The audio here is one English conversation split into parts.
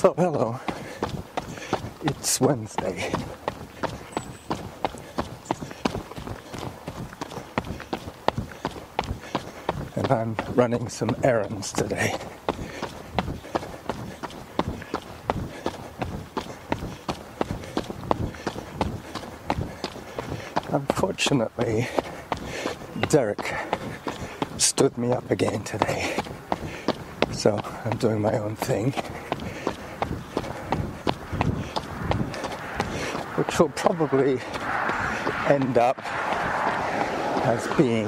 So hello, it's Wednesday. And I'm running some errands today. Unfortunately, Derek stood me up again today. So I'm doing my own thing, which will probably end up as being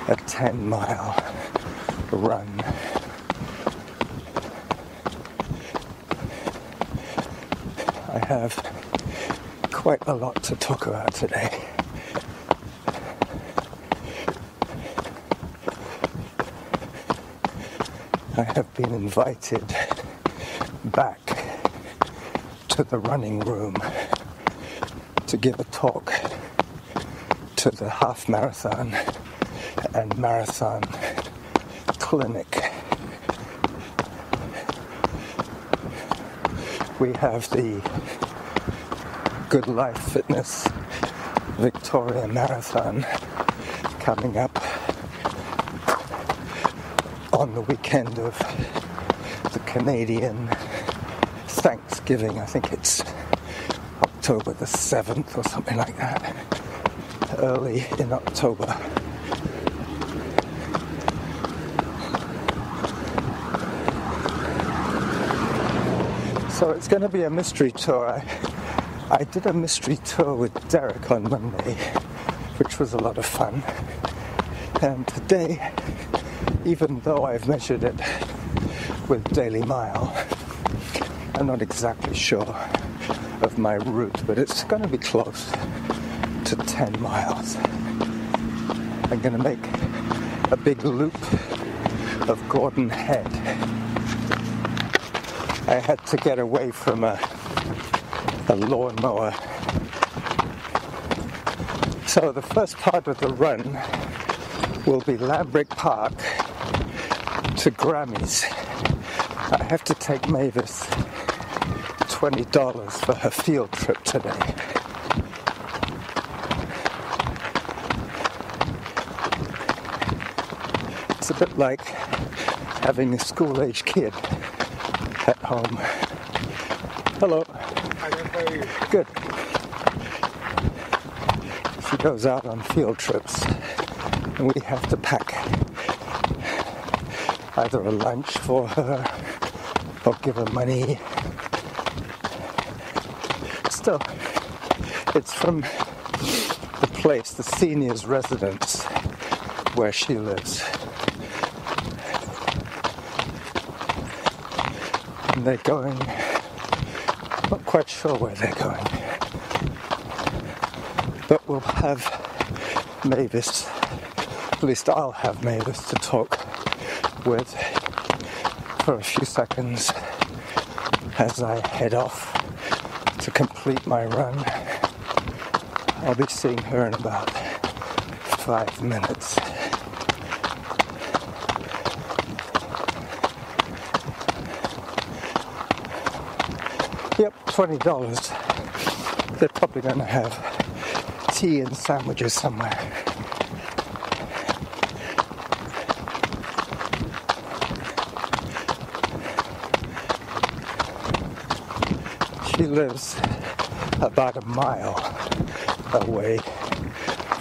a 10-mile run. I have quite a lot to talk about today. I have been invited back to the running room to give a talk to the half marathon and marathon clinic. We have the Good Life Fitness Victoria Marathon coming up on the weekend of the Canadian Thanksgiving. I think it's October the 7th or something like that, early in October. So it's going to be a mystery tour. I did a mystery tour with Derek on Monday, which was a lot of fun. And today, even though I've measured it with Daily Mile, I'm not exactly sure of my route, but it's going to be close to 10 miles. I'm going to make a big loop of Gordon Head. I had to get away from a lawnmower. So the first part of the run will be Lambrick Park to Grammys. I have to take Mavis $20 for her field trip today. It's a bit like having a school-age kid at home. Hello. Hi, how are you? Good. She goes out on field trips and we have to pack either a lunch for her or give her money. Still, it's from the place, the seniors' residence where she lives. And they're going, not quite sure where they're going, but we'll have Mavis, at least I'll have Mavis to talk with for a few seconds as I head off to complete my run. I'll be seeing her in about 5 minutes. Yep, $20. They're probably going to have tea and sandwiches somewhere. She lives about a mile away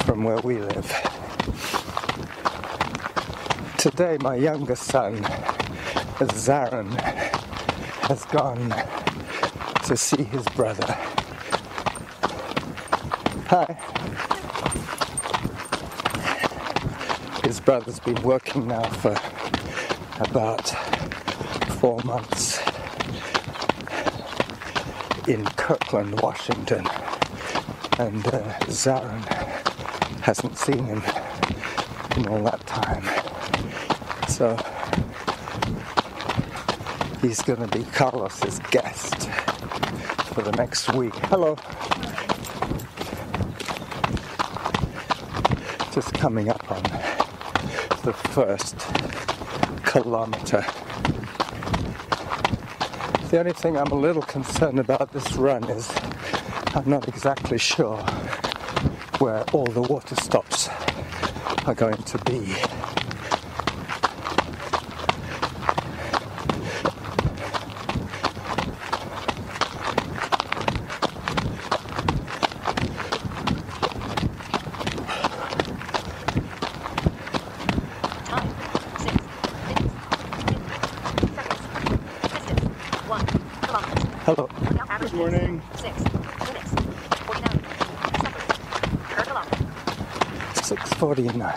from where we live. Today, my youngest son, Zarin, has gone to see his brother. Hi. His brother's been working now for about 4 months in Kirkland, Washington, and Zarin hasn't seen him in all that time. So he's going to be Carlos's guest for the next week. Hello. Just coming up on the first kilometer. The only thing I'm a little concerned about this run is I'm not exactly sure where all the water stops are going to be. Hello. Good morning. 6 minutes, 49 seconds. Curve along. 6:49.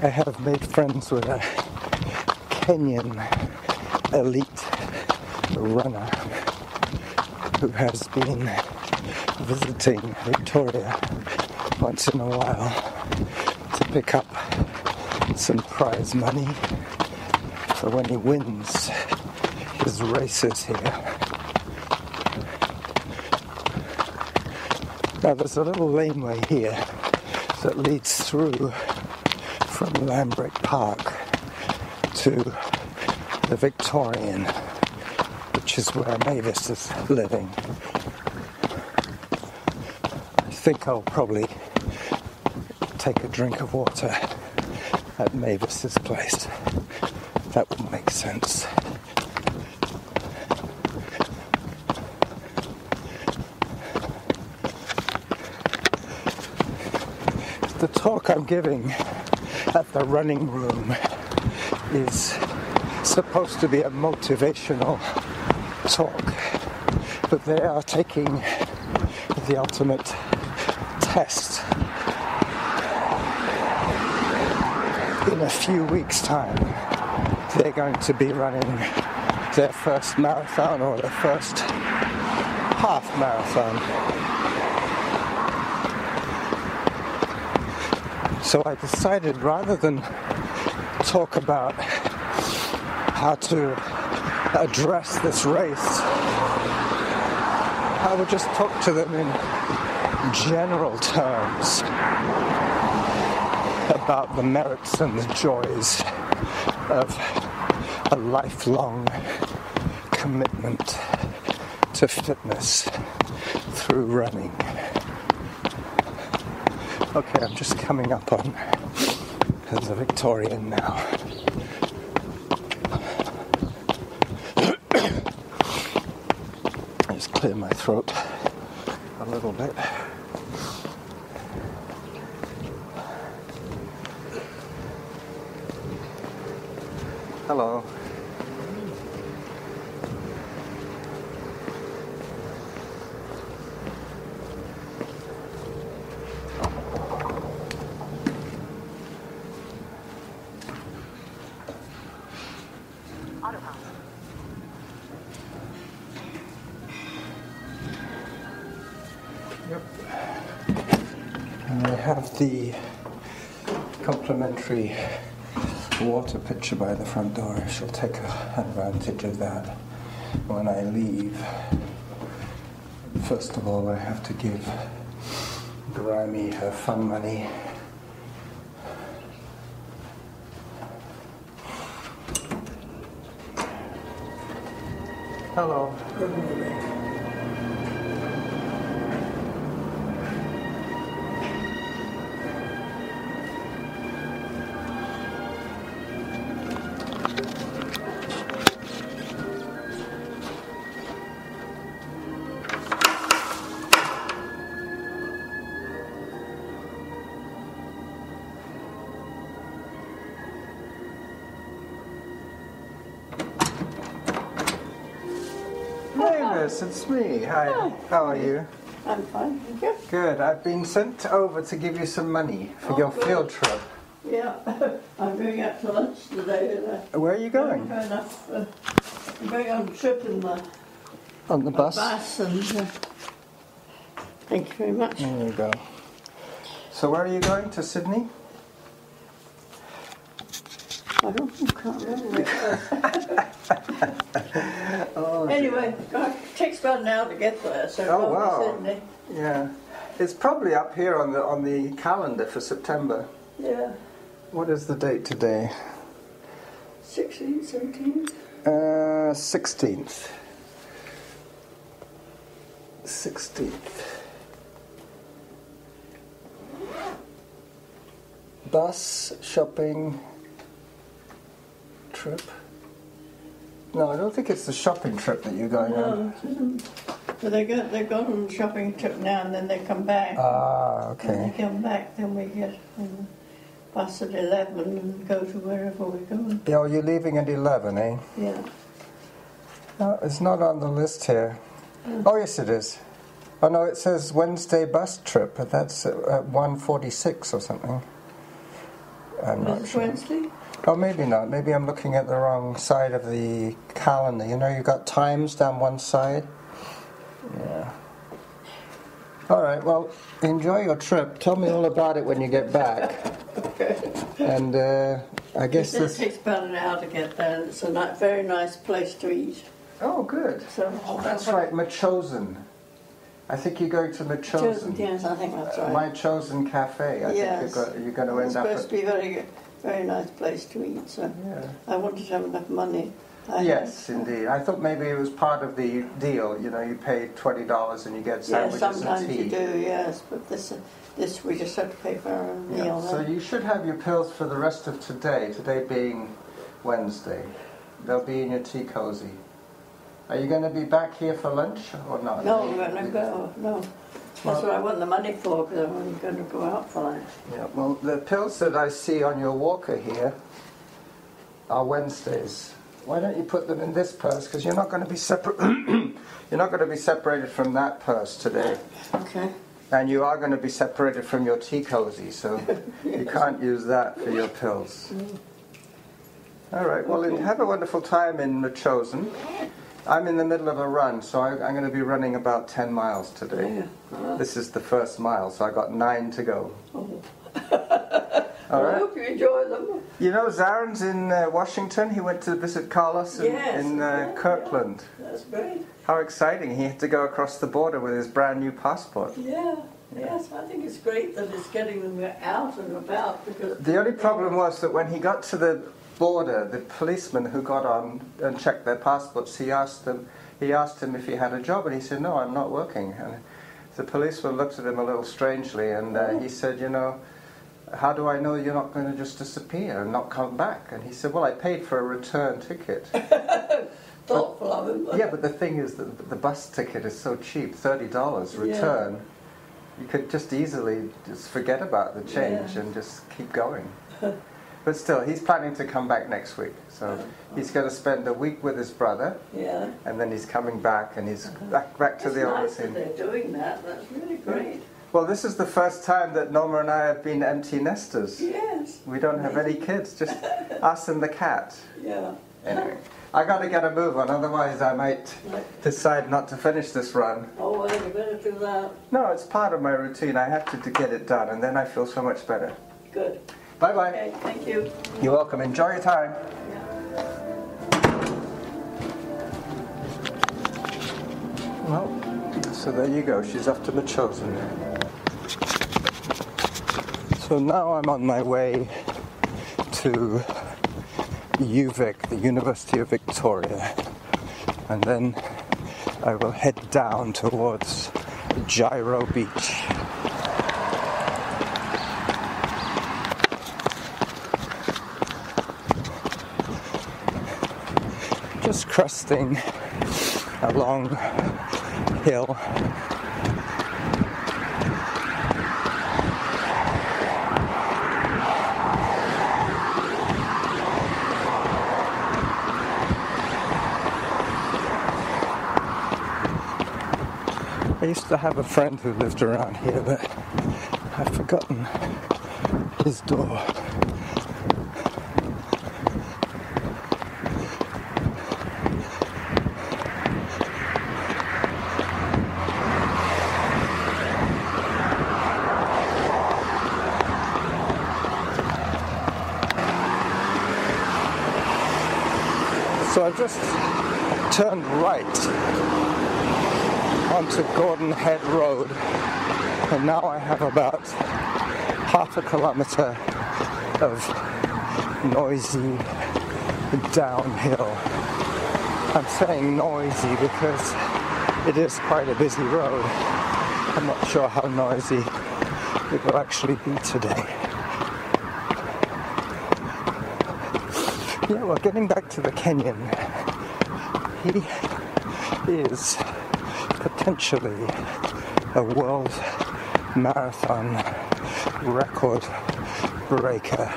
I have made friends with a Kenyan elite runner who has been visiting Victoria once in a while to pick up some prize money for when he wins his races here. Now there's a little laneway here that leads through from Lambrick Park to the Victorian, which is where Mavis is living. I think I'll probably take a drink of water at Mavis's place. That would make sense. The talk I'm giving at the running room is supposed to be a motivational talk, but they are taking the ultimate test in a few weeks' time. They're going to be running their first marathon or their first half marathon. So I decided rather than talk about how to address this race, I would just talk to them in general terms about the merits and the joys of a lifelong commitment to fitness through running. Okay, I'm just coming up on the Victorian now. I just clear my throat a little bit. Hello. Yep. And I have the complimentary water pitcher by the front door. I shall take advantage of that when I leave. First of all, I have to give Grimy her fun money. Hello. Good morning. Mavis, it's me. Hi. How are you? I'm fine, thank you. Good. I've been sent over to give you some money for your good. field trip. Yeah, I'm going out to lunch today. Where are you going? I'm going on a trip in the On the bus? and thank you very much. There you go. So where are you going? To Sydney? I can't remember where Oh, anyway, it takes about an hour to get there, so Oh, wow. Sydney. yeah. It's probably up here on the calendar for September. Yeah. What is the date today? 16th, 17th. 16th. 16th. Bus, shopping, trip. No, I don't think it's the shopping trip that you're going on. No, but they go on a shopping trip now and then they come back. Ah, When okay. they come back, then we get on the bus at 11 and go to wherever we're going. Yeah, you're leaving at 11, eh? Yeah. No, it's not on the list here. Oh, yes, it is. Oh, no, it says Wednesday bus trip, but that's at 1:46 or something. I'm not Was it sure. Wednesday? Oh, maybe not. Maybe I'm looking at the wrong side of the calendar. You know, you've got times down one side. Yeah. All right, well, enjoy your trip. Tell me all about it when you get back. Okay. And I guess It this... takes about an hour to get there. It's a very nice place to eat. Oh, good. So That's right, Machosen. I think you're going to Machosen. Yes, I think that's right. My Chosen Cafe. I Yes. think you're going to It's end up supposed to be a very nice place to eat. So Yeah. I wanted to have enough money. Yes, indeed. I thought maybe it was part of the deal. You know, you pay $20 and you get Yeah, sandwiches sometimes and tea. you do, yes. But this we just have to pay for our own Yeah. meal. So then. you should have your pills for the rest of today. Today being Wednesday. They'll be in your tea cozy. Are you going to be back here for lunch or not? No, I'm going to go. No. That's what I want the money for, because I'm going to go out for lunch. Yeah. Well, the pills that I see on your walker here are Wednesdays. Why don't you put them in this purse? Because you're not going to be separate. You're not going to be separated from that purse today, Okay. and you are going to be separated from your tea cozy, so you can't use that for your pills. All right. Well, Okay. have a wonderful time in the Chosen. I'm in the middle of a run, so I'm going to be running about 10 miles today. Yeah. This is the first mile, so I got 9 to go. Oh. All I right. hope you enjoy them. You know, Zaren's in Washington. He went to visit Carlos in Kirkland. That's great. How exciting. He had to go across the border with his brand new passport. Yeah. Yes, I think it's great that it's getting them out and about, because The only problem was that when he got to the border, the policeman who got on and checked their passports, he asked him if he had a job, and he said, "No, I'm not working." And the policeman looked at him a little strangely, and he said, "You know, how do I know you're not going to just disappear and not come back?" And he said, "Well, I paid for a return ticket." thoughtful of him. Yeah, but the thing is that the bus ticket is so cheap, $30 return. You could just easily just forget about the change and just keep going. But still, he's planning to come back next week. So he's going to spend a week with his brother, Yeah. and then he's coming back, and he's back to It's the old nice that scene. they're doing that. That's really great. Well, this is the first time that Norma and I have been empty nesters. Yes. We don't have any kids, just us and the cat. Yeah. Anyway, I got to get a move on, otherwise I might decide not to finish this run. Oh, well, you better do that. No, it's part of my routine. I have to get it done, and then I feel so much better. Good. Bye-bye. Okay, thank you. You're welcome. Enjoy your time. Well, so there you go. She's off to Machosen. So now I'm on my way to UVic, the University of Victoria. And then I will head down towards Gyro Beach. Just cresting a long hill. I used to have a friend who lived around here, but I've forgotten his door. So I've just turned right onto Gordon Head Road, and now I have about half a kilometre of noisy downhill. I'm saying noisy because it is quite a busy road. I'm not sure how noisy it will actually be today. Yeah, well, getting back to the Kenyan, he is potentially a world marathon record breaker.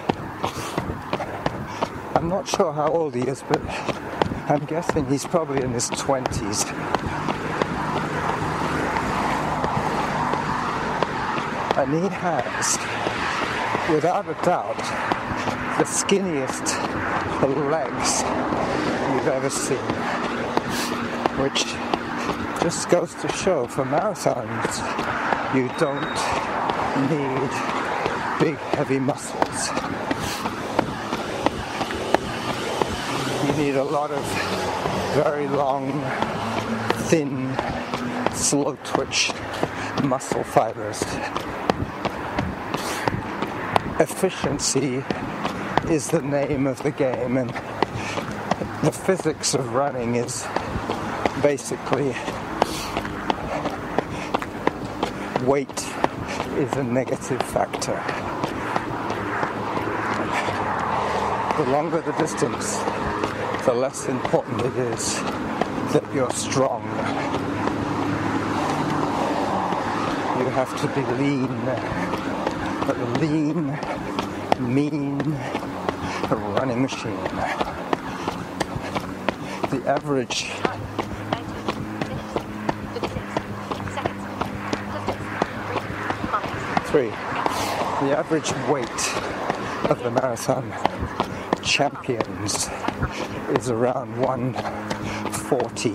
I'm not sure how old he is, but I'm guessing he's probably in his 20s. And he has, without a doubt, the skinniest legs you've ever seen, which just goes to show for marathons you don't need big heavy muscles. You need a lot of very long, thin, slow twitch muscle fibers. Efficiency is the name of the game, and the physics of running is basically weight is a negative factor. The longer the distance, the less important it is that you're strong. You have to be lean, but a lean, mean running machine. The average 3. The average weight of the marathon champions is around 140,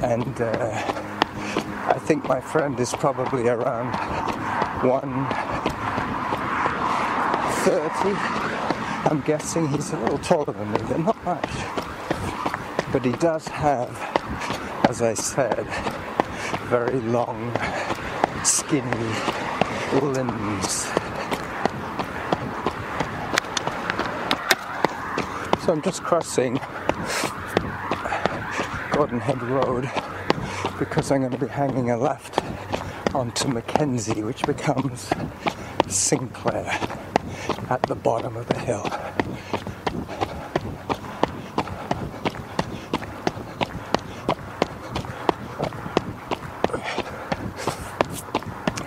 and I think my friend is probably around 130. I'm guessing he's a little taller than me, but not much. But he does have, as I said, very long, skinny limbs. So I'm just crossing Gordon Head Road because I'm going to be hanging a left onto Mackenzie, which becomes Sinclair at the bottom of the hill.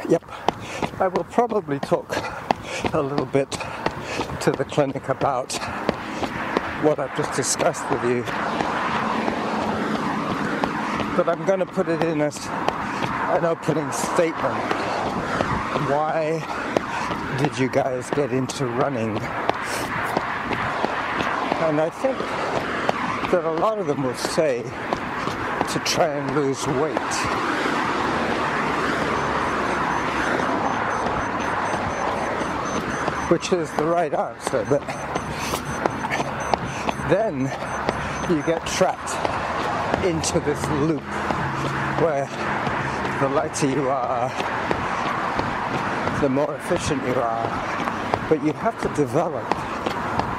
Yep, I will probably talk a little bit to the clinic about what I've just discussed with you, but I'm going to put it in as an opening statement. Why did you guys get into running? And I think that a lot of them will say to try and lose weight. Which is the right answer, but then you get trapped into this loop where the lighter you are, the more efficient you are, but you have to develop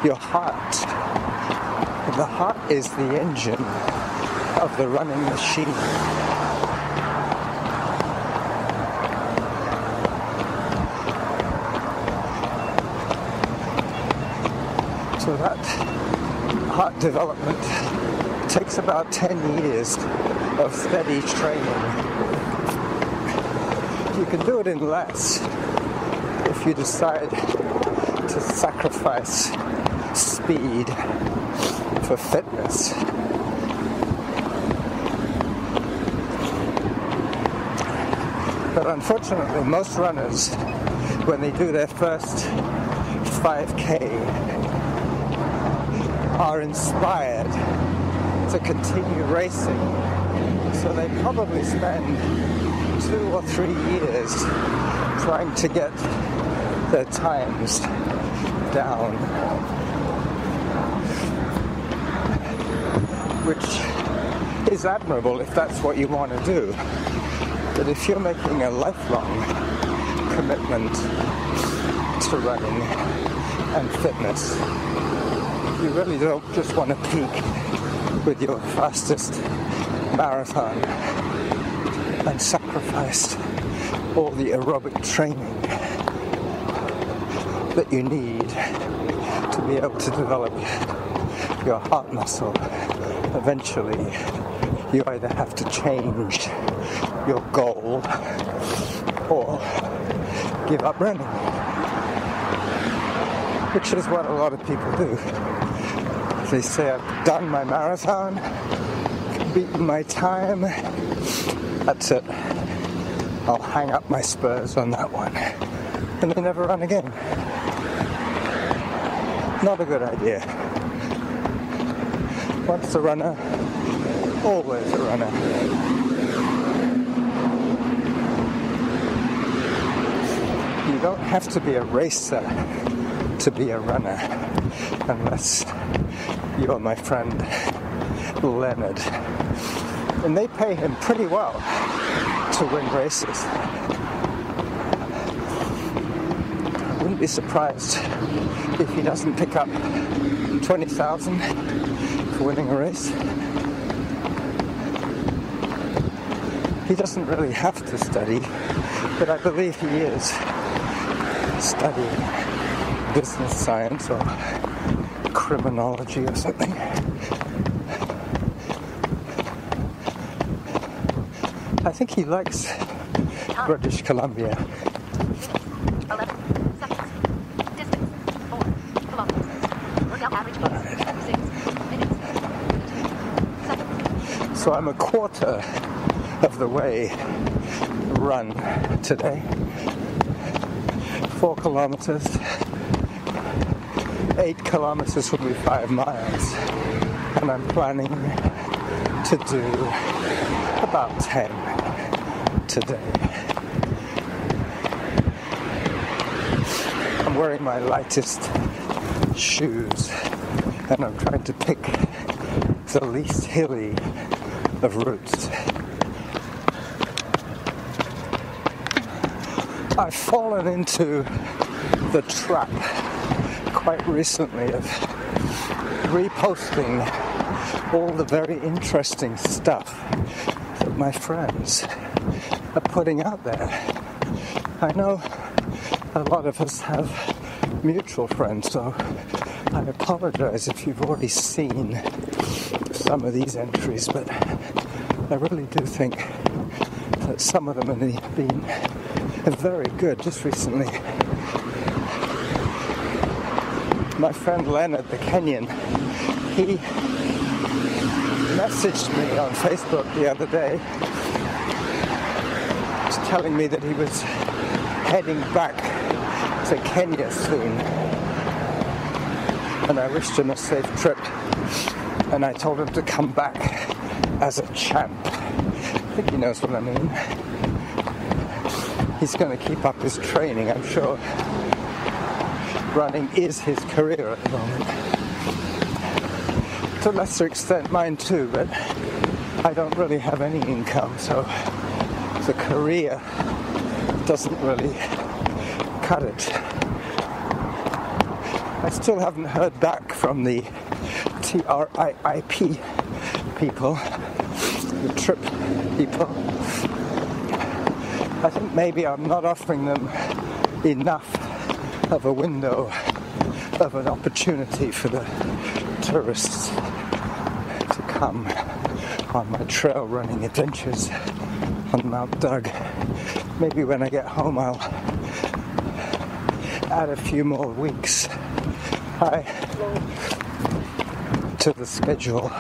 your heart. The heart is the engine of the running machine. So that heart development takes about 10 years of steady training. You can do it in less if you decide to sacrifice speed for fitness. But unfortunately, most runners, when they do their first 5K, are inspired to continue racing. So they probably spend 2 or 3 years trying to get their times down, which is admirable if that's what you want to do. But if you're making a lifelong commitment to to running and fitness. You really don't just want to peak with your fastest marathon and sacrifice all the aerobic training that you need to be able to develop your heart muscle. Eventually, you either have to change your goal or give up running, which is what a lot of people do. They say, I've done my marathon, beaten my time, that's it. I'll hang up my spurs on that one. And they never run again. Not a good idea. Once a runner, always a runner. You don't have to be a racer to be a runner, unless you're my friend Leonard. And they pay him pretty well to win races. I wouldn't be surprised if he doesn't pick up 20,000 for winning a race. He doesn't really have to study, but I believe he is studying business science or criminology or something. I think he likes British Columbia. 11 seconds. Distance 4 kilometers. Workout average pace 6 minutes. 2 seconds. So I'm a quarter of the way run today. 4 kilometers. 8 kilometers will be 5 miles. And I'm planning to do about 10 today. I'm wearing my lightest shoes and I'm trying to pick the least hilly of routes. I've fallen into the trap quite recently of reposting all the very interesting stuff that my friends are putting out there. I know a lot of us have mutual friends, so I apologize if you've already seen some of these entries, but I really do think that some of them have been very good just recently. My friend Leonard, the Kenyan, he messaged me on Facebook the other day telling me that he was heading back to Kenya soon, and I wished him a safe trip, and I told him to come back as a champ. I think he knows what I mean. He's going to keep up his training, I'm sure. Running is his career at the moment. To a lesser extent mine too, but I don't really have any income, so the career doesn't really cut it. I still haven't heard back from the TRIIP people, the trip people. I think maybe I'm not offering them enough of a window of an opportunity for the tourists to come on my trail running adventures on Mount Doug. Maybe when I get home I'll add a few more weeks to the schedule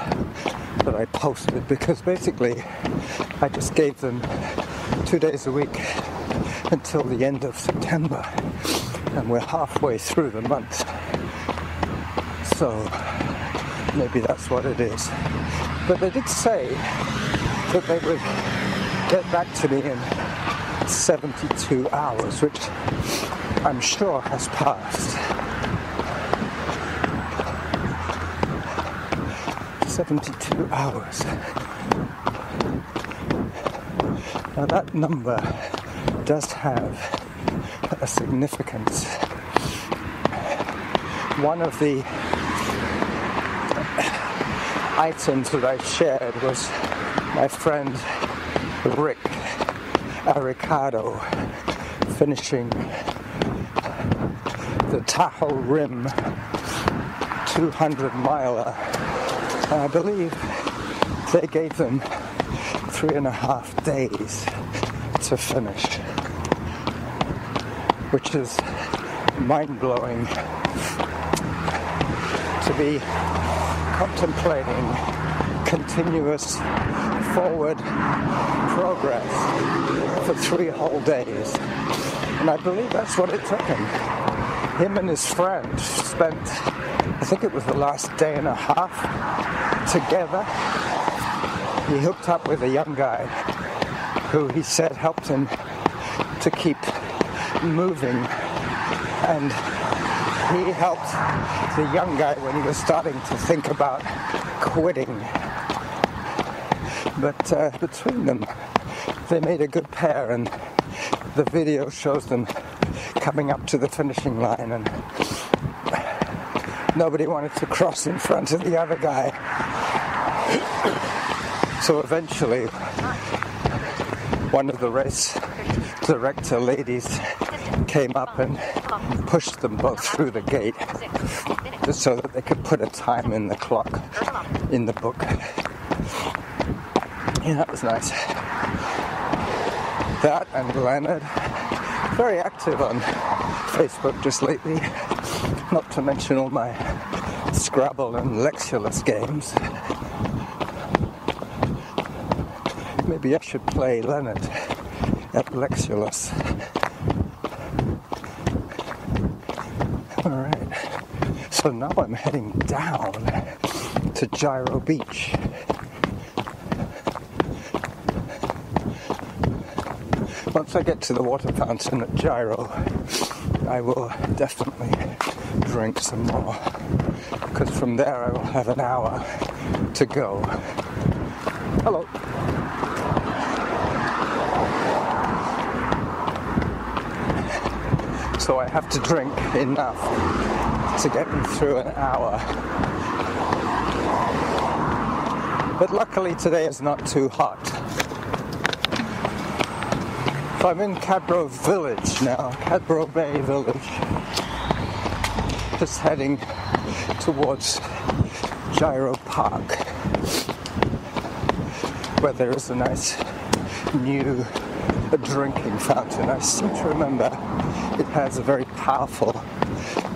that I posted, because basically I just gave them 2 days a week until the end of September, and we're halfway through the month, so maybe that's what it is. But they did say that they would get back to me in 72 hours, which I'm sure has passed. 72 hours. Now that number does have a significance one of the items that I shared was my friend Rick Aricado finishing the Tahoe Rim 200-miler. And I believe they gave them 3.5 days to finish, which is mind-blowing to be contemplating continuous forward progress for 3 whole days. And I believe that's what it took him. Him and his friend spent, I think it was the last day and a half together. He hooked up with a young guy who he said helped him to keep moving, and he helped the young guy when he was starting to think about quitting. But between them, they made a good pair, and the video shows them coming up to the finishing line, and nobody wanted to cross in front of the other guy. So eventually, one of the race director ladies came up and pushed them both through the gate just so that they could put a time in the clock in the book. Yeah, that was nice. That and Leonard, very active on Facebook just lately, not to mention all my Scrabble and Lexulus games. Maybe I should play Leonard at Lexulus. Alright, so now I'm heading down to Gyro Beach. Once I get to the water fountain at Gyro, I will definitely drink some more, because from there I will have an hour to go. Hello. So I have to drink enough to get me through an hour. But luckily today is not too hot. So I'm in Cadbro Village now, Cadbro Bay Village. Just heading towards Gyro Park, where there is a nice new drinking fountain. I seem to remember it has a very powerful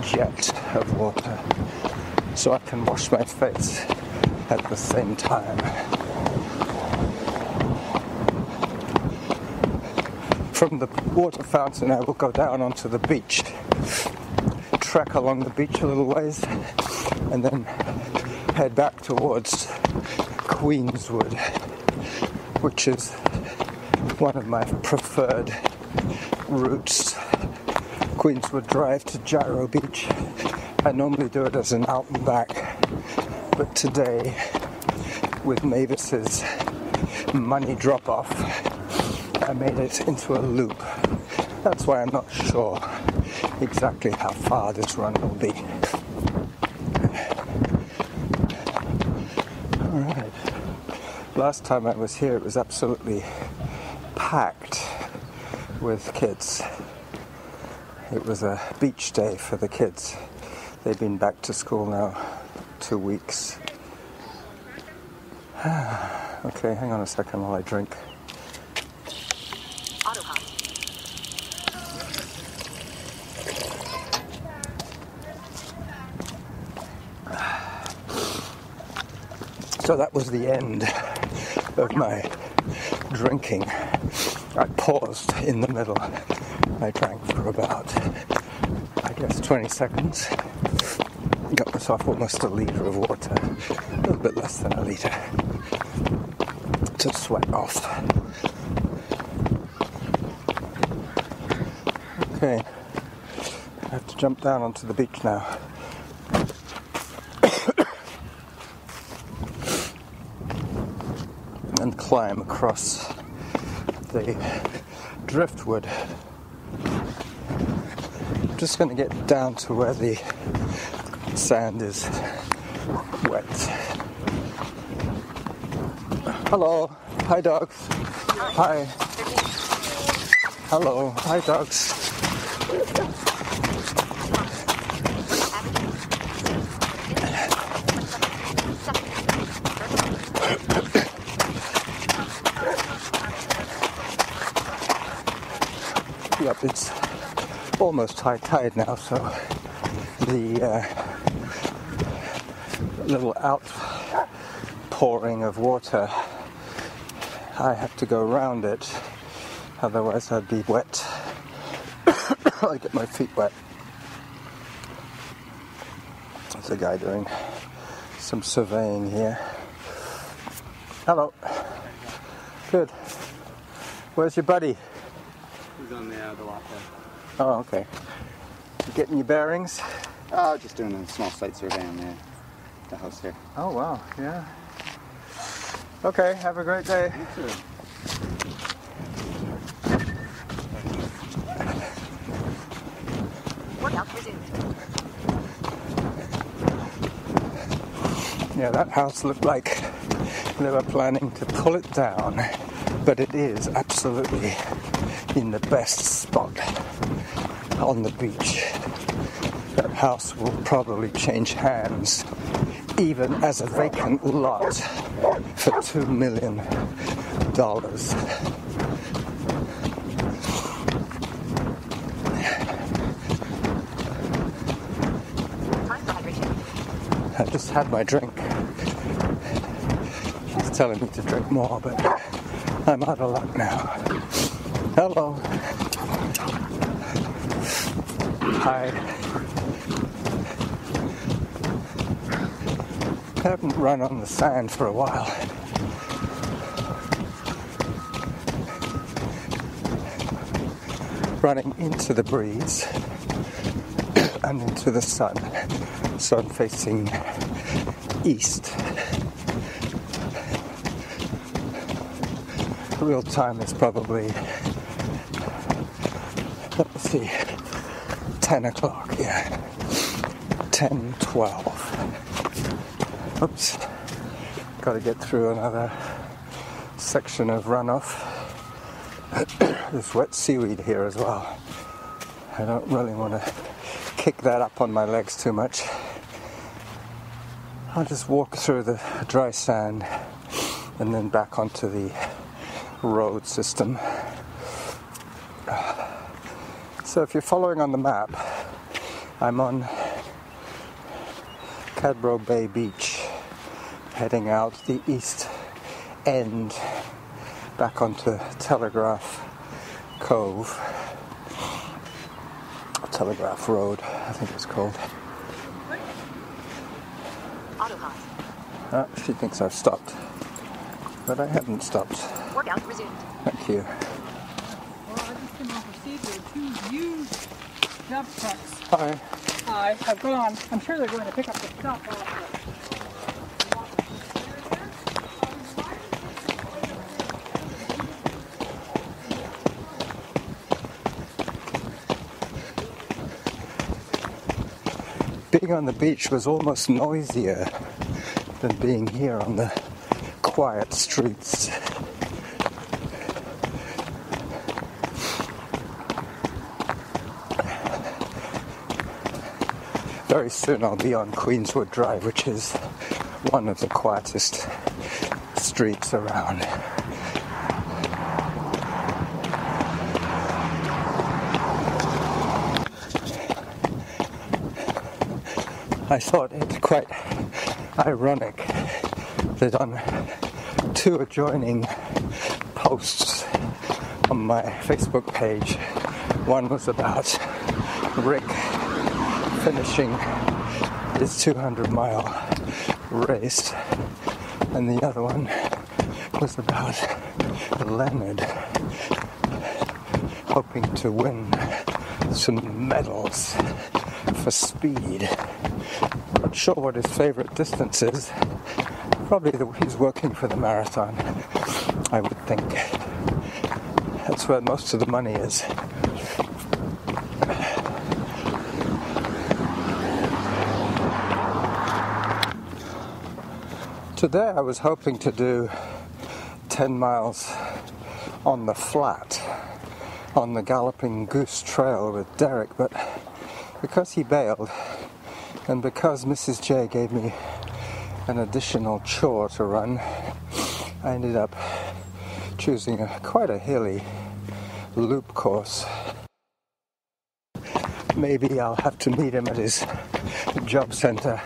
jet of water, so I can wash my face at the same time. From the water fountain I will go down onto the beach, trek along the beach a little ways, and then head back towards Queenswood, which is one of my preferred routes. Queenswood Drive to Gyro Beach. I normally do it as an out and back, but today, with Mavis's money drop-off, I made it into a loop. That's why I'm not sure exactly how far this run will be. Alright. Last time I was here, it was absolutely packed with kids. It was a beach day for the kids. They've been back to school now 2 weeks. Okay, hang on a second while I drink. So that was the end of my drinking. I paused in the middle. I drank for about, I guess, 20 seconds. Got myself almost a litre of water, a little bit less than a litre, to sweat off. Okay, I have to jump down onto the beach now. And climb across the driftwood. I'm just going to get down to where the sand is wet. Hello. Hi, dogs. Hi. Hello. Hi, dogs. Yep, it's almost high tide now, so the little outpouring of water, I have to go around it, otherwise I'd be wet. I get my feet wet. There's a guy doing some surveying here. Hello. Good. Where's your buddy? He's on the lot there. Oh, okay. You getting your bearings? Just doing a small site survey on the house here. Oh, wow. Yeah. Okay, have a great day. You too. Workout resumed. Yeah, that house looked like they were planning to pull it down, but it is absolutely in the best spot on the beach. That house will probably change hands even as a vacant lot for $2 million. Time for hydration. I just had my drink. She's telling me to drink more, but I'm out of luck now. Hello. Hi. I haven't run on the sand for a while. Running into the breeze and into the sun. So I'm facing east. Real time is probably, let's see, 10 o'clock, yeah. 10:12. Oops. Got to get through another section of runoff. There's wet seaweed here as well. I don't really want to kick that up on my legs too much. I'll just walk through the dry sand and then back onto the road system. So if you're following on the map, I'm on Cadbro Bay Beach, heading out the east end back onto Telegraph Cove, Telegraph Road, I think it's called. Auto hot. She thinks I've stopped, but I haven't stopped. Workout resumed. Thank you. Well, I just came off a seat. There are two huge dump trucks. Hi. I have gone. I'm sure they're going to pick up the stuff off Being on the beach was almost noisier than being here on the quiet streets. Very soon I'll be on Queenswood Drive, which is one of the quietest streets around. I thought it quite ironic that on two adjoining posts on my Facebook page, one was about Rick finishing his 200-mile race, and the other one was about Leonard hoping to win some medals for speed. Not sure what his favorite distance is. Probably he's working for the marathon, I would think. That's where most of the money is. Today I was hoping to do 10 miles on the flat, on the Galloping Goose Trail with Derek, but because he bailed, and because Mrs. J gave me an additional chore to run, I ended up choosing quite a hilly loop course. Maybe I'll have to meet him at his job center.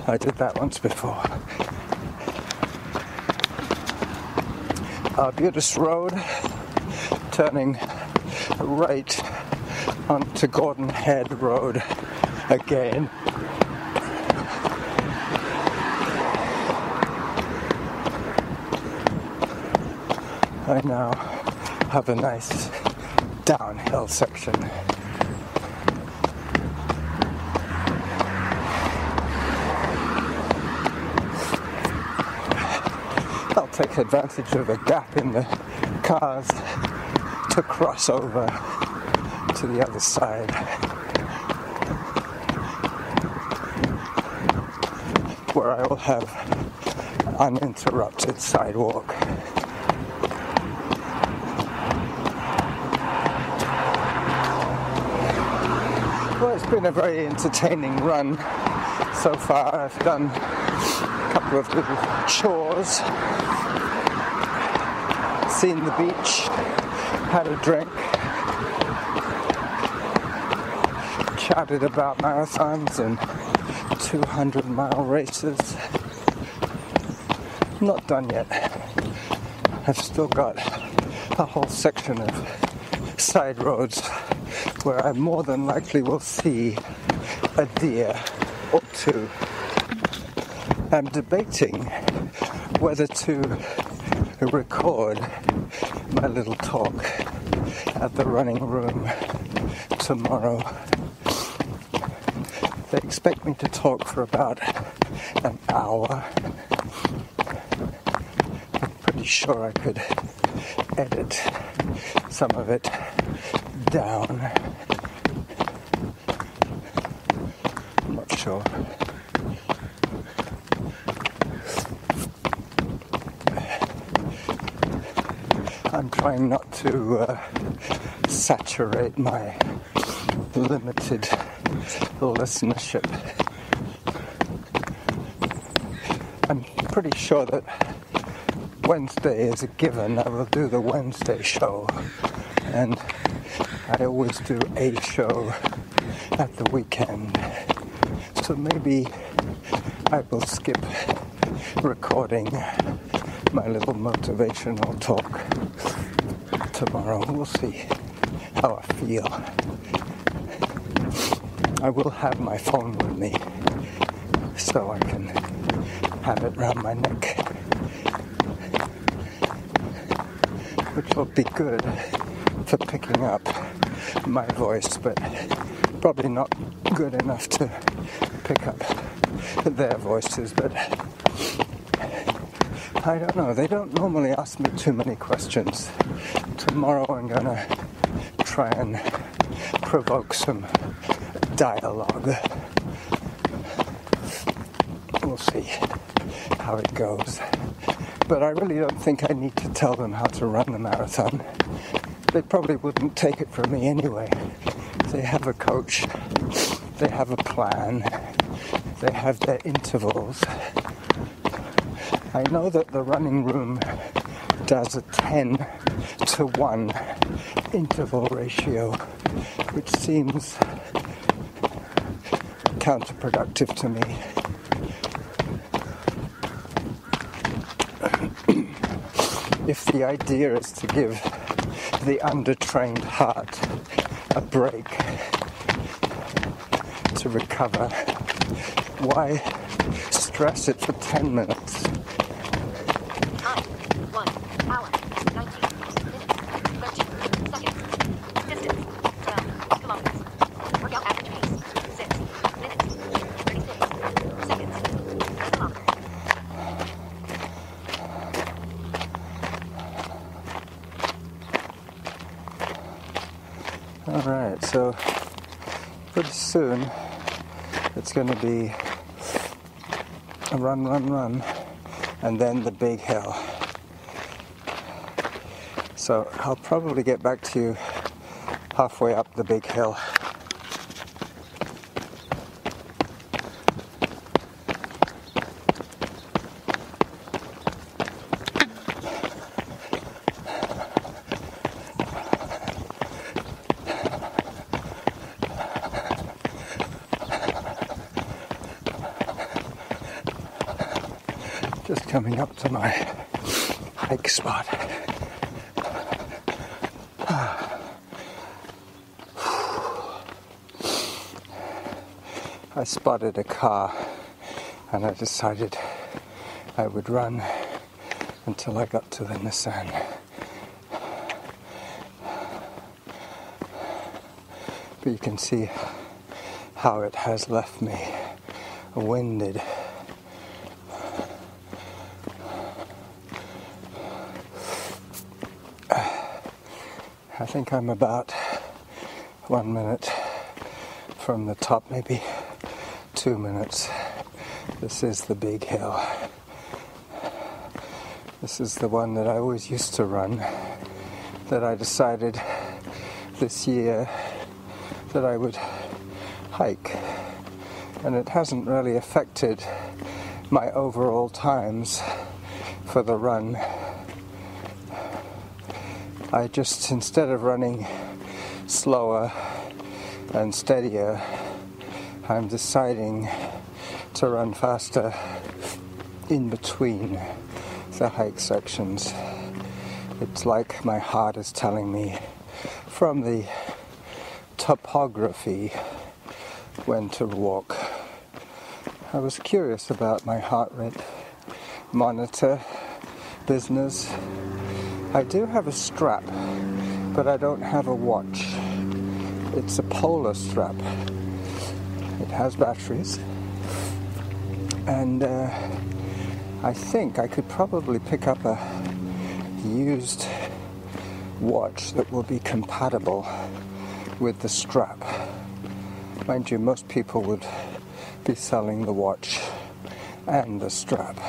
I did that once before. Arbutus Road, turning right onto Gordon Head Road again. I now have a nice downhill section. I'll take advantage of a gap in the cars to cross over to the other side. Where I will have uninterrupted sidewalk. Well, it's been a very entertaining run so far. I've done a couple of little chores, seen the beach, had a drink, chatted about marathons and 200-mile races. Not done yet. I've still got a whole section of side roads where I more than likely will see a deer or two. I'm debating whether to record my little talk at the running room tomorrow. They expect me to talk for about an hour. I'm pretty sure I could edit some of it down. I'm not sure. I'm trying not to saturate my limited listenership. I'm pretty sure that Wednesday is a given. I will do the Wednesday show, and I always do a show at the weekend. So maybe I will skip recording my little motivational talk tomorrow. We'll see how I feel. I will have my phone with me so I can have it round my neck, which will be good for picking up my voice, but probably not good enough to pick up their voices. But I don't know, they don't normally ask me too many questions. Tomorrow I'm gonna try and provoke some dialogue. We'll see how it goes. But I really don't think I need to tell them how to run the marathon. They probably wouldn't take it from me anyway. They have a coach, they have a plan, they have their intervals. I know that the running room does a 10-to-1 interval ratio, which seems counterproductive to me. If the idea is to give the undertrained heart a break to recover, why stress it for 10 minutes? Time, 1 hour, 19 minutes, 13 seconds. Distance, 12 kilometers. Workout average pace, 6 minutes, 36 seconds per kilometer. Alright, so pretty soon the it's going to be a run, and then the big hill. So I'll probably get back to you halfway up the big hill. Just coming up to my hike spot. I spotted a car and I decided I would run until I got to the Nissan. But you can see how it has left me winded. I think I'm about 1 minute from the top, maybe 2 minutes. This is the big hill. This is the one that I always used to run, that I decided this year that I would hike. And it hasn't really affected my overall times for the run. I just, instead of running slower and steadier, I'm deciding to run faster in between the hike sections. It's like my heart is telling me from the topography when to walk. I was curious about my heart rate monitor business. I do have a strap, but I don't have a watch. It's a polar strap. It has batteries, and I think I could probably pick up a used watch that will be compatible with the strap. Mind you, most people would be selling the watch and the strap.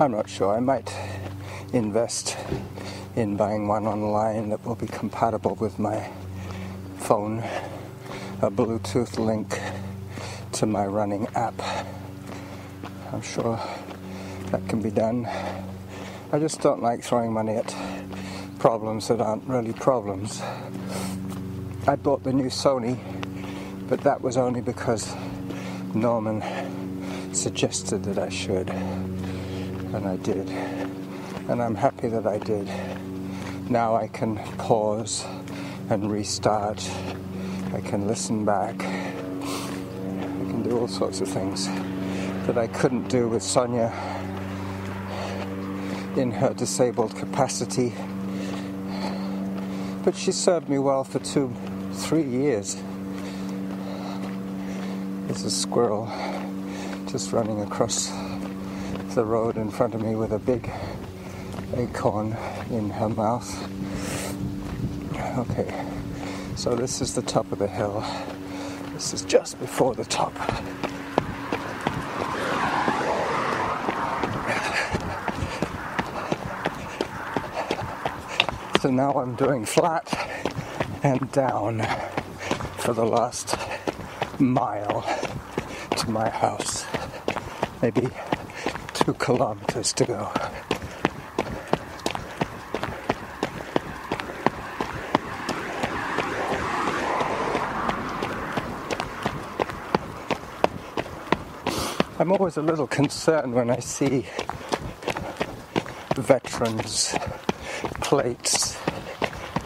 I'm not sure. I might invest in buying one online that will be compatible with my phone, a Bluetooth link to my running app. I'm sure that can be done. I just don't like throwing money at problems that aren't really problems. I bought the new Sony, but that was only because Norman suggested that I should. And I did. And I'm happy that I did. Now I can pause and restart. I can listen back. I can do all sorts of things that I couldn't do with Sonia in her disabled capacity. But she served me well for 3 years. There's a squirrel just running across the road in front of me with a big acorn in her mouth. Okay, so this is the top of the hill. This is just before the top. So now I'm doing flat and down for the last mile to my house. Maybe 2 kilometers to go. I'm always a little concerned when I see veterans plates.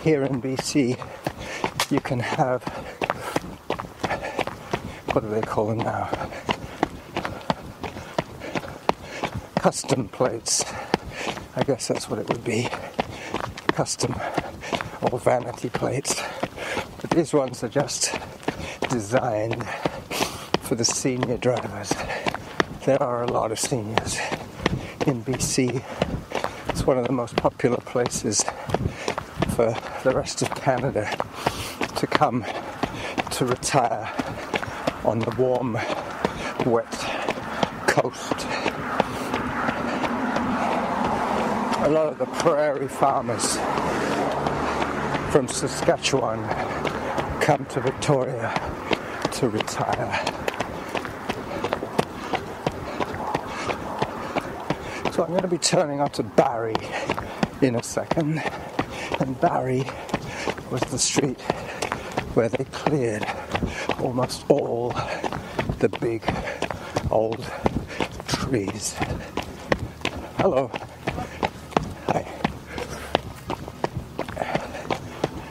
Here in BC, you can have, what do they call them now? Custom plates. I guess that's what it would be. Custom or vanity plates. But these ones are just designed for the senior drivers. There are a lot of seniors in BC. It's one of the most popular places for the rest of Canada to come to retire on the warm, wet coast. A lot of the prairie farmers from Saskatchewan come to Victoria to retire. So I'm going to be turning onto Barrie in a second, and Barrie was the street where they cleared almost all the big old trees. Hello. Hi.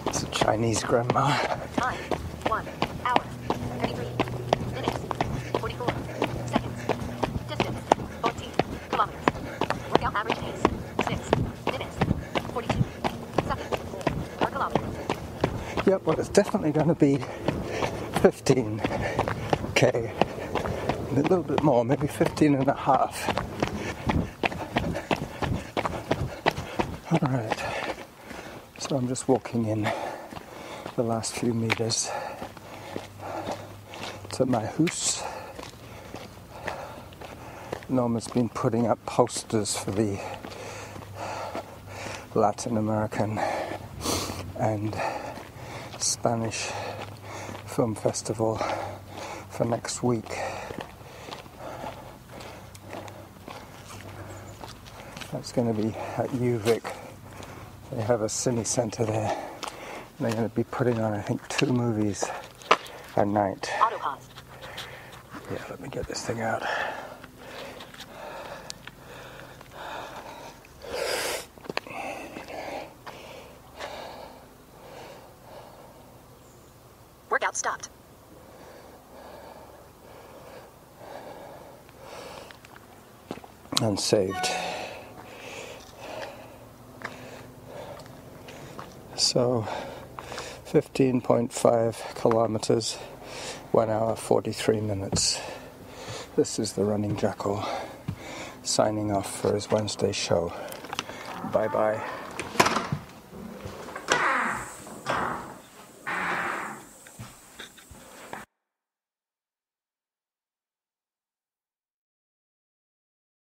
It's a Chinese grandma. Time, 1 hour, 33 minutes, 44 seconds. Distance, 14 kilometers. Workout average pace, 6 minutes, 42 seconds per kilometer. Yep, well, it's definitely going to be 15k. A little bit more, maybe 15 and a half. Alright, so I'm just walking in the last few meters to my house. Norma's been putting up posters for the Latin American and Spanish Film Festival for next week. That's going to be at UVic. They have a cine centre there. And they're going to be putting on, I think, 2 movies a night. Auto pause. Yeah, let me get this thing out. Workout stopped. And saved. So 15.5 kilometers, 1 hour 43 minutes. This is the Running Jackal signing off for his Wednesday show. Bye bye.